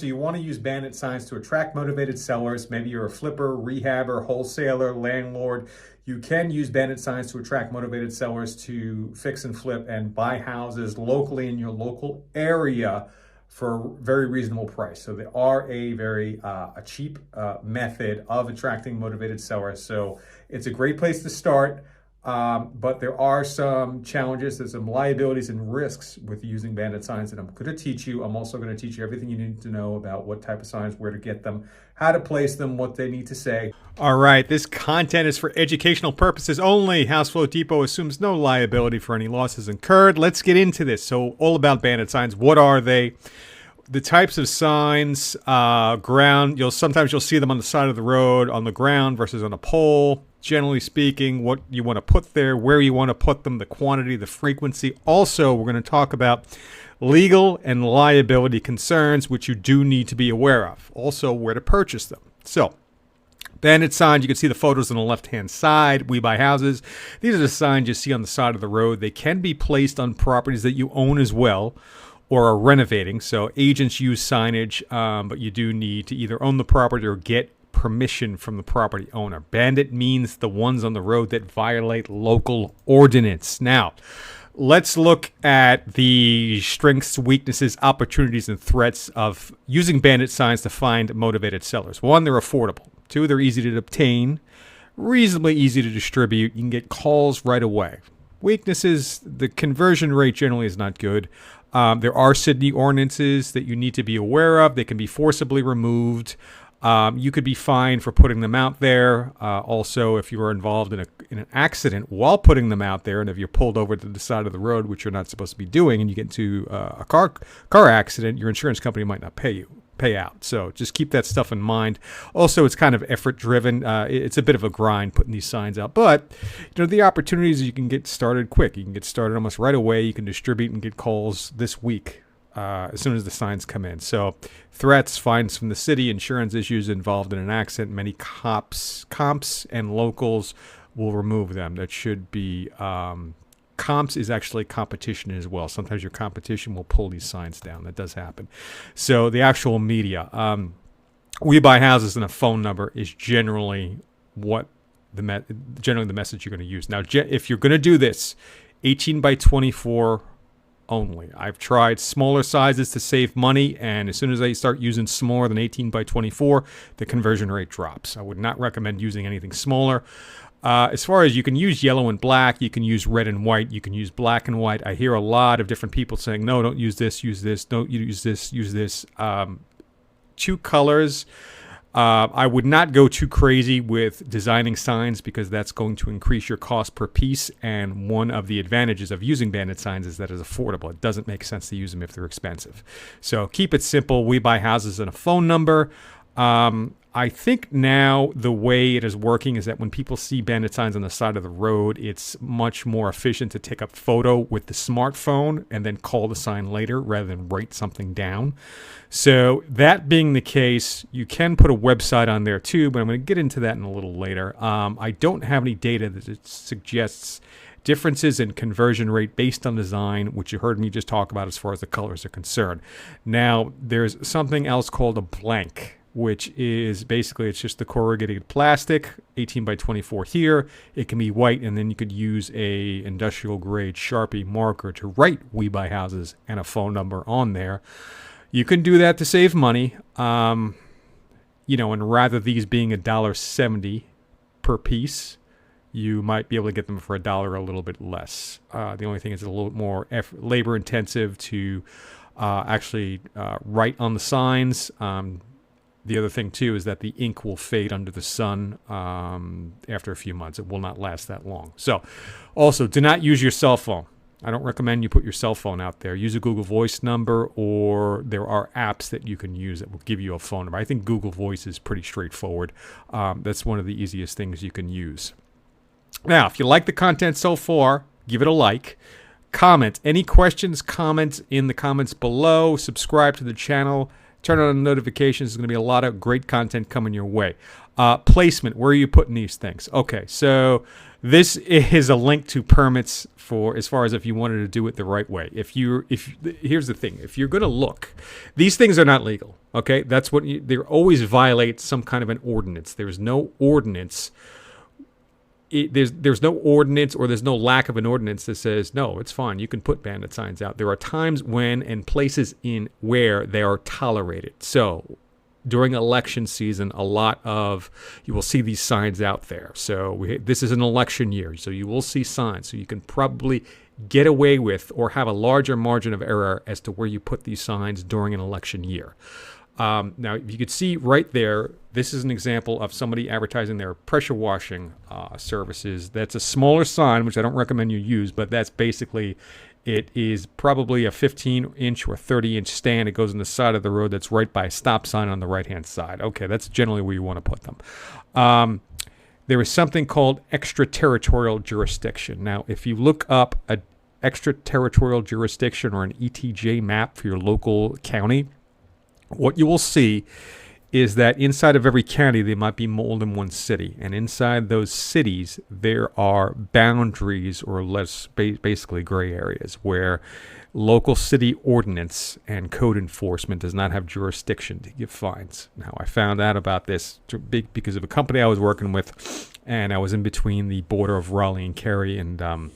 So you want to use Bandit signs to attract motivated sellers. Maybe you're a flipper, rehabber, wholesaler, landlord. You can use Bandit signs to attract motivated sellers to fix and flip and buy houses locally in your local area for a very reasonable price. So they are a very a cheap method of attracting motivated sellers. So it's a great place to start. But there are some challenges, there's some liabilities and risks with using Bandit signs that I'm going to teach you. I'm also going to teach you everything you need to know about what type of signs, where to get them, how to place them, what they need to say. All right, this content is for educational purposes only. Houseflow Depot assumes no liability for any losses incurred. Let's get into this. So all about Bandit signs. What are they? The types of signs, ground, sometimes you'll see them on the side of the road, on the ground versus on a pole. Generally speaking, what you want to put there, where you want to put them, the quantity, the frequency. Also, we're going to talk about legal and liability concerns, which you do need to be aware of. Also, where to purchase them. So, Bandit signs, you can see the photos on the left-hand side. We buy houses. These are the signs you see on the side of the road. They can be placed on properties that you own as well, or are renovating. So agents use signage, but you do need to either own the property or get permission from the property owner. Bandit means the ones on the road that violate local ordinance. Now, let's look at the strengths, weaknesses, opportunities, and threats of using Bandit signs to find motivated sellers. One, they're affordable. Two, they're easy to obtain, reasonably easy to distribute. You can get calls right away. Weaknesses, the conversion rate generally is not good. There are city ordinances that you need to be aware of. They can be forcibly removed. You could be fined for putting them out there. Also, if you are involved in an accident while putting them out there, and if you're pulled over to the side of the road, which you're not supposed to be doing, and you get into a car accident, your insurance company might not pay out. So just keep that stuff in mind. Also, it's kind of effort driven. It's a bit of a grind putting these signs out, but the opportunities, you can get started quick. You can get started almost right away. You can distribute and get calls this week as soon as the signs come in. So threats, fines from the city, insurance issues involved in an accident. Many comps and locals will remove them. That should be comps is actually competition as well. Sometimes your competition will pull these signs down. That does happen. So the actual media, we buy houses and a phone number is generally what the message you're going to use. Now, if you're going to do this, 18 by 24 only. I've tried smaller sizes to save money, and as soon as I start using smaller than 18 by 24, the conversion rate drops. I would not recommend using anything smaller. As far as, you can use yellow and black, you can use red and white, you can use black and white. I hear a lot of different people saying, no, don't use this, don't use this, use this. Two colors. I would not go too crazy with designing signs because that's going to increase your cost per piece. And one of the advantages of using Bandit signs is that it's affordable. It doesn't make sense to use them if they're expensive. So keep it simple. We buy houses and a phone number. I think now the way it is working is that when people see Bandit signs on the side of the road, it's much more efficient to take a photo with the smartphone and then call the sign later rather than write something down. So that being the case, you can put a website on there too, but I'm going to get into that in a little later. I don't have any data that suggests differences in conversion rate based on design, which you heard me just talk about as far as the colors are concerned. Now, there's something else called a blank, which is basically, it's just the corrugated plastic, 18 by 24 here. It can be white, and then you could use a industrial grade Sharpie marker to write "We Buy Houses" and a phone number on there. You can do that to save money, and rather these being $1.70 per piece, you might be able to get them for $1 a little bit less. The only thing is it's a little more labor intensive to actually write on the signs. The other thing, too, is that the ink will fade under the sun after a few months. It will not last that long. So, also, do not use your cell phone. I don't recommend you put your cell phone out there. Use a Google Voice number, or there are apps that you can use that will give you a phone number. I think Google Voice is pretty straightforward. That's one of the easiest things you can use. Now, if you like the content so far, give it a like. Comment. Any questions, comments in the comments below. Subscribe to the channel. Turn on notifications. There's going to be a lot of great content coming your way. Placement, where are you putting these things? Okay, so this is a link to permits for as far as if you wanted to do it the right way. Here's the thing: if you're going to look, these things are not legal. Okay, that's what they always violate some kind of an ordinance. There's no ordinance. There's no ordinance, or there's no lack of an ordinance that says no, it's fine, you can put bandit signs out. There are times when and places in where they are tolerated. So during election season, you will see these signs out there. So this is an election year, so you will see signs. So you can probably get away with or have a larger margin of error as to where you put these signs during an election year. Now, you could see right there, this is an example of somebody advertising their pressure washing services. That's a smaller sign, which I don't recommend you use, but that's basically, it is probably a 15-inch or 30-inch stand. It goes on the side of the road that's right by a stop sign on the right-hand side. Okay, that's generally where you want to put them. There is something called extraterritorial jurisdiction. Now, if you look up an extraterritorial jurisdiction or an ETJ map for your local county, what you will see is that inside of every county, there might be more than one city. And inside those cities, there are boundaries or less basically gray areas where local city ordinance and code enforcement does not have jurisdiction to give fines. Now, I found out about this because of a company I was working with, and I was in between the border of Raleigh and Cary, and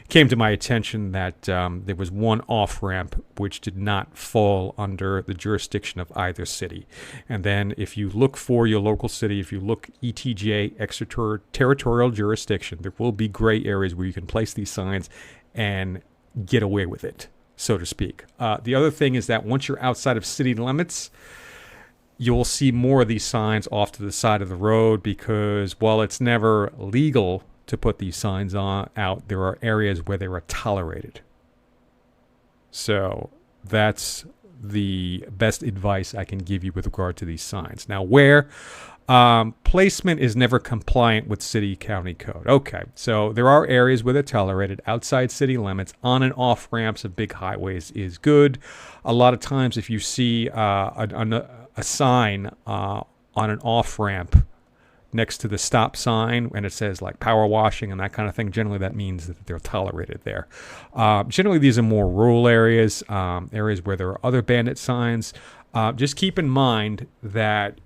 came to my attention that there was one off-ramp which did not fall under the jurisdiction of either city. And then if you look for your local city, if you look ETJ, extraterritorial jurisdiction, there will be gray areas where you can place these signs and get away with it, so to speak. The other thing is that once you're outside of city limits, you'll see more of these signs off to the side of the road, because while it's never legal to put these signs out, there are areas where they are tolerated. So that's the best advice I can give you with regard to these signs. Now, where placement is never compliant with city county code. Okay, so there are areas where they're tolerated outside city limits. On and off ramps of big highways is good. A lot of times if you see a sign on an off ramp next to the stop sign, and it says like power washing and that kind of thing, generally that means that they're tolerated there. Generally, these are more rural areas, areas where there are other bandit signs. Just keep in mind that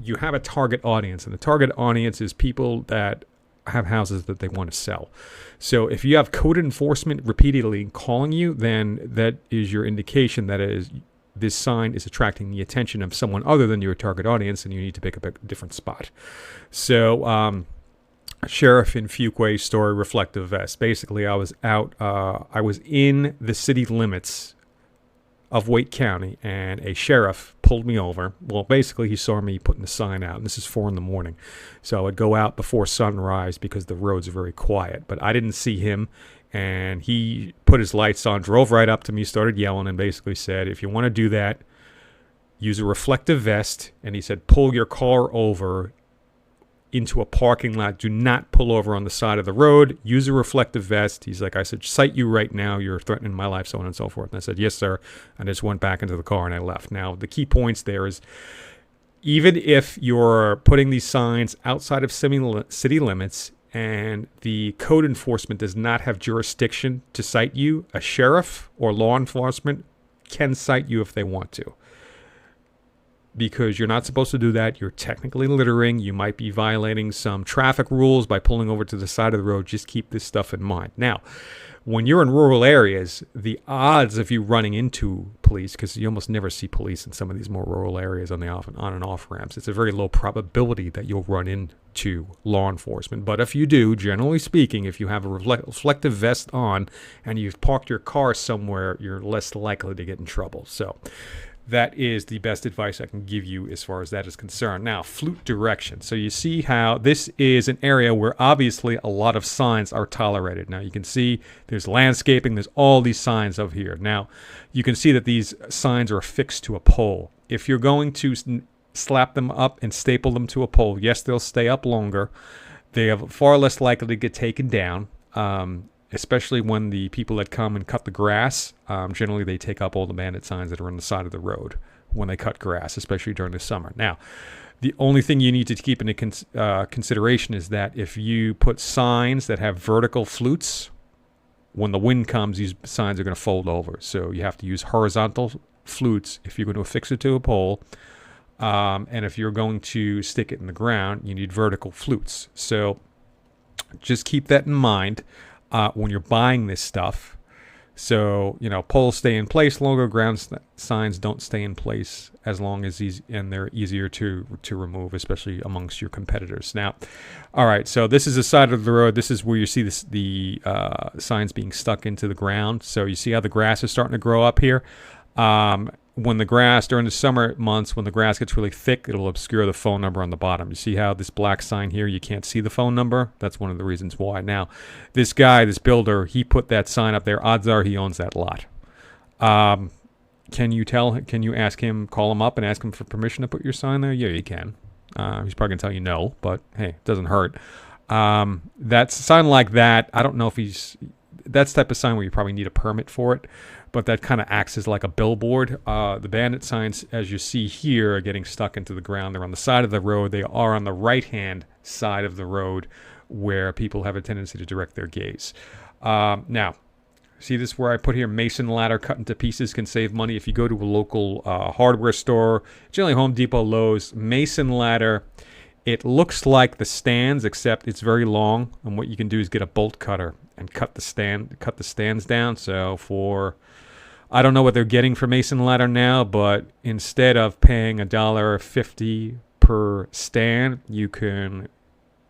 you have a target audience, and the target audience is people that have houses that they want to sell. So if you have code enforcement repeatedly calling you, then that is your indication that this sign is attracting the attention of someone other than your target audience, and you need to pick up a different spot. So, Sheriff in Fuquay story, reflective vest. Basically, I was in the city limits of Wake County, and a sheriff pulled me over. Well, basically, he saw me putting the sign out, and this is 4 a.m. So I would go out before sunrise because the roads are very quiet. But I didn't see him, and he put his lights on, drove right up to me, started yelling, and basically said, if you want to do that, use a reflective vest. And he said, pull your car over into a parking lot. Do not pull over on the side of the road. Use a reflective vest. He's like, I said, cite you right now. You're threatening my life, so on and so forth. And I said, yes, sir. And I just went back into the car and I left. Now, the key points there is, even if you're putting these signs outside of city limits and the code enforcement does not have jurisdiction to cite you, a sheriff or law enforcement can cite you if they want to. Because you're not supposed to do that. You're technically littering. You might be violating some traffic rules by pulling over to the side of the road. Just keep this stuff in mind. Now, when you're in rural areas, the odds of you running into police, because you almost never see police in some of these more rural areas on and off ramps, it's a very low probability that you'll run into law enforcement. But if you do, generally speaking, if you have a reflective vest on and you've parked your car somewhere, you're less likely to get in trouble. So that is the best advice I can give you as far as that is concerned. Now, flute direction. So you see how this is an area where obviously a lot of signs are tolerated. Now, you can see there's landscaping. There's all these signs over here. Now, you can see that these signs are affixed to a pole. If you're going to slap them up and staple them to a pole, yes, they'll stay up longer. They are far less likely to get taken down. Especially when the people that come and cut the grass, generally they take up all the bandit signs that are on the side of the road. when they cut grass, especially during the summer. Now, the only thing you need to keep into consideration is that if you put signs that have vertical flutes, when the wind comes, these signs are going to fold over. So you have to use horizontal flutes if you're going to affix it to a pole. And if you're going to stick it in the ground, you need vertical flutes. So just keep that in mind when you're buying this stuff. So, poles stay in place longer, ground signs don't stay in place as long as these, and they're easier to remove, especially amongst your competitors. Now, all right, so this is the side of the road. This is where you see the signs being stuck into the ground. So you see how the grass is starting to grow up here. When the grass, during the summer months, when the grass gets really thick, it'll obscure the phone number on the bottom. You see how this black sign here, you can't see the phone number? That's one of the reasons why. Now, this guy, this builder, he put that sign up there. Odds are he owns that lot. Can you ask him, call him up and ask him for permission to put your sign there? Yeah, you can. He's probably going to tell you no, but hey, it doesn't hurt. That's a sign like that. I don't know if that's the type of sign where you probably need a permit for it, but that kind of acts as like a billboard. The Bandit signs, as you see here, are getting stuck into the ground. They're on the side of the road. They are on the right-hand side of the road where people have a tendency to direct their gaze. Now, see this where I put here, mason ladder cut into pieces can save money. If you go to a local hardware store, generally Home Depot, Lowe's, mason ladder, it looks like the stands, except it's very long. And what you can do is get a bolt cutter and cut the stands down. So I don't know what they're getting for mason ladder now, but instead of paying $1.50 per stand, you can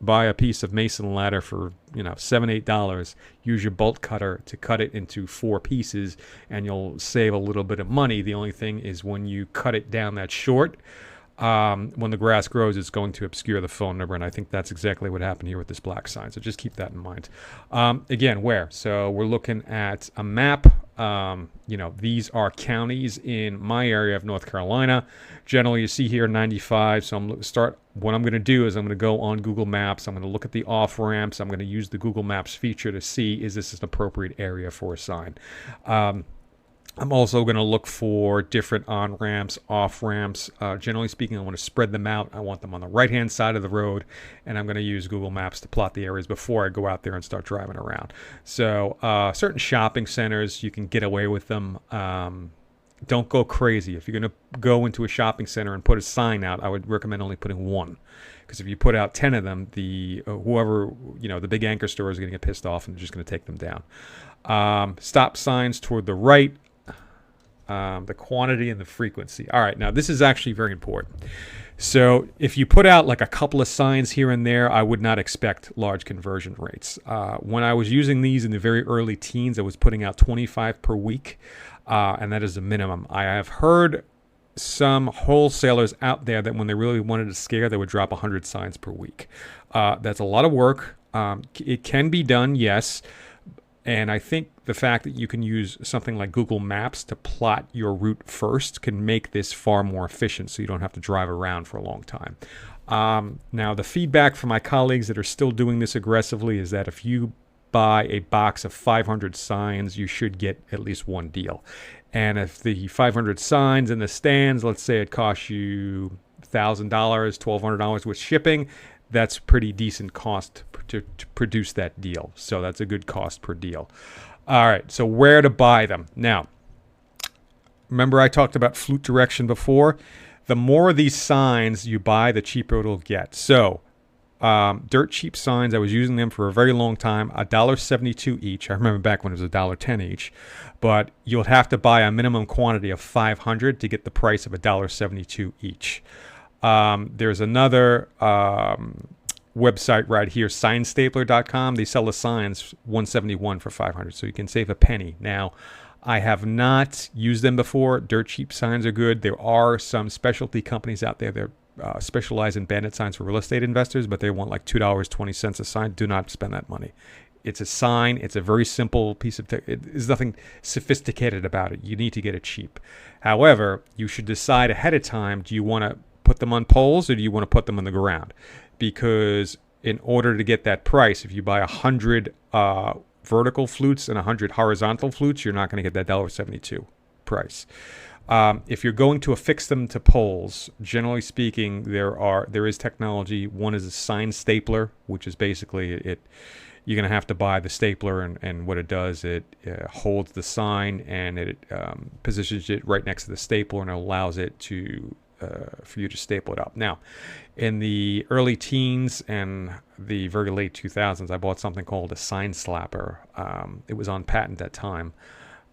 buy a piece of mason ladder for $7-8. Use your bolt cutter to cut it into 4 pieces, and you'll save a little bit of money. The only thing is when you cut it down that short, when the grass grows, it's going to obscure the phone number, and I think that's exactly what happened here with this black sign. So just keep that in mind. Again, where? So we're looking at a map. These are counties in my area of North Carolina. Generally, you see here 95. So what I'm going to do is I'm going to go on Google Maps. I'm going to look at the off-ramps. I'm going to use the Google Maps feature to see, is this an appropriate area for a sign? I'm also going to look for different on-ramps, off-ramps. Generally speaking, I want to spread them out. I want them on the right-hand side of the road, and I'm going to use Google Maps to plot the areas before I go out there and start driving around. So certain shopping centers, you can get away with them. Don't go crazy. If you're going to go into a shopping center and put a sign out, I would recommend only putting 1. Because if you put out 10 of them, the big anchor store is going to get pissed off and they're just going to take them down. Stop signs toward the right. The quantity and the frequency. All right, now this is actually very important. So if you put out like a couple of signs here and there, I would not expect large conversion rates. When I was using these in the very early teens, I was putting out 25 per week, and that is the minimum. I have heard some wholesalers out there that when they really wanted to scare, they would drop 100 signs per week. That's a lot of work. It can be done, yes. And I think the fact that you can use something like Google Maps to plot your route first can make this far more efficient so you don't have to drive around for a long time. Now, the feedback from my colleagues that are still doing this aggressively is that if you buy a box of 500 signs, you should get at least 1 deal. And if the 500 signs in the stands, let's say it costs you $1,000, $1,200 with shipping, that's pretty decent cost to produce that deal. So that's a good cost per deal. All right, so where to buy them? Now, remember I talked about flute direction before? The more of these signs you buy, the cheaper it'll get. So dirt cheap signs, I was using them for a very long time, $1.72 each. I remember back when it was $1.10 each. But you'll have to buy a minimum quantity of 500 to get the price of $1.72 each. There's another website right here, signstapler.com. They sell the signs $171 for 500, so you can save a penny. Now, I have not used them before. Dirt cheap signs are good. There are some specialty companies out there that specialize in Bandit signs for real estate investors, but they want like $2.20 a sign. Do not spend that money. It's a sign. It's a very simple piece of there's nothing sophisticated about it. You need to get it cheap. However, you should decide ahead of time, do you want to put them on poles or do you want to put them on the ground? Because in order to get that price, if you buy 100 vertical flutes and 100 horizontal flutes, you're not going to get that $1.72 price. If you're going to affix them to poles, generally speaking, there is technology. One is a sign stapler, which is basically it. You're going to have to buy the stapler, and what it does, it holds the sign and it positions it right next to the stapler, and it allows it to for you to staple it up. Now, in the early teens and the very late 2000s, I bought something called a sign slapper. It was on patent at that time.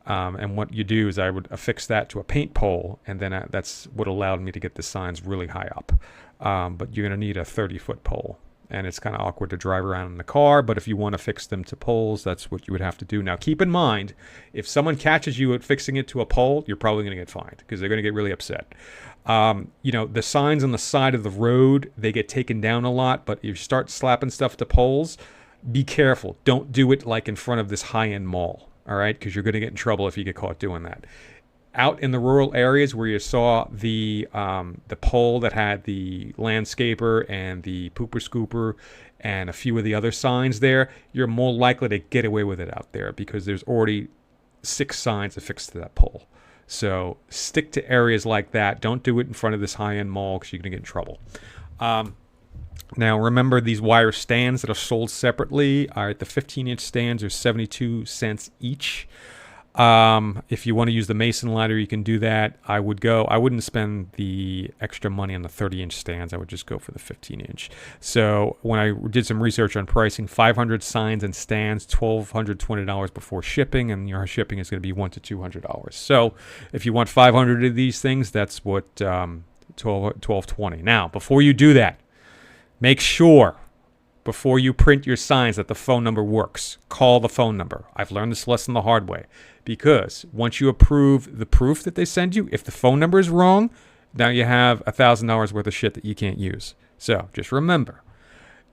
And what you do is I would affix that to a paint pole, and then that's what allowed me to get the signs really high up. But you're going to need a 30-foot pole, and it's kind of awkward to drive around in the car. But if you want to fix them to poles, that's what you would have to do. Now, keep in mind, if someone catches you at fixing it to a pole, you're probably going to get fined because they're going to get really upset. The signs on the side of the road, they get taken down a lot. But if you start slapping stuff to poles, be careful. Don't do it like in front of this high-end mall. All right, because you're going to get in trouble if you get caught doing that. Out in the rural areas where you saw the pole that had the landscaper and the pooper scooper and a few of the other signs there, you're more likely to get away with it out there because there's already 6 signs affixed to that pole. So stick to areas like that. Don't do it in front of this high-end mall because you're going to get in trouble. Now, remember, these wire stands that are sold separately are at the 15-inch stands are 72 cents each. If you want to use the Mason ladder, you can do that. I wouldn't spend the extra money on the 30-inch stands. I would just go for the 15-inch. So when I did some research on pricing, 500 signs and stands, $1,220 before shipping, and your shipping is going to be $100 to $200. So if you want 500 of these things, that's what $1,220. Now, before you do that, make sure before you print your signs that the phone number works. Call the phone number. I've learned this lesson the hard way because once you approve the proof that they send you, if the phone number is wrong, now you have $1,000 worth of shit that you can't use. So just remember,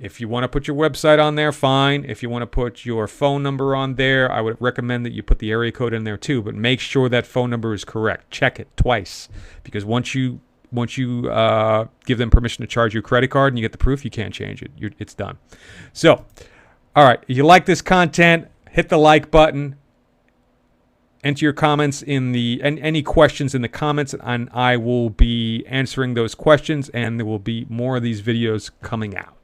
if you want to put your website on there, fine. If you want to put your phone number on there, I would recommend that you put the area code in there too, but make sure that phone number is correct. Check it twice because once you give them permission to charge you a credit card and you get the proof, you can't change it. It's done. So, all right. If you like this content, hit the like button. Enter your comments and any questions in the comments, and I will be answering those questions, and there will be more of these videos coming out.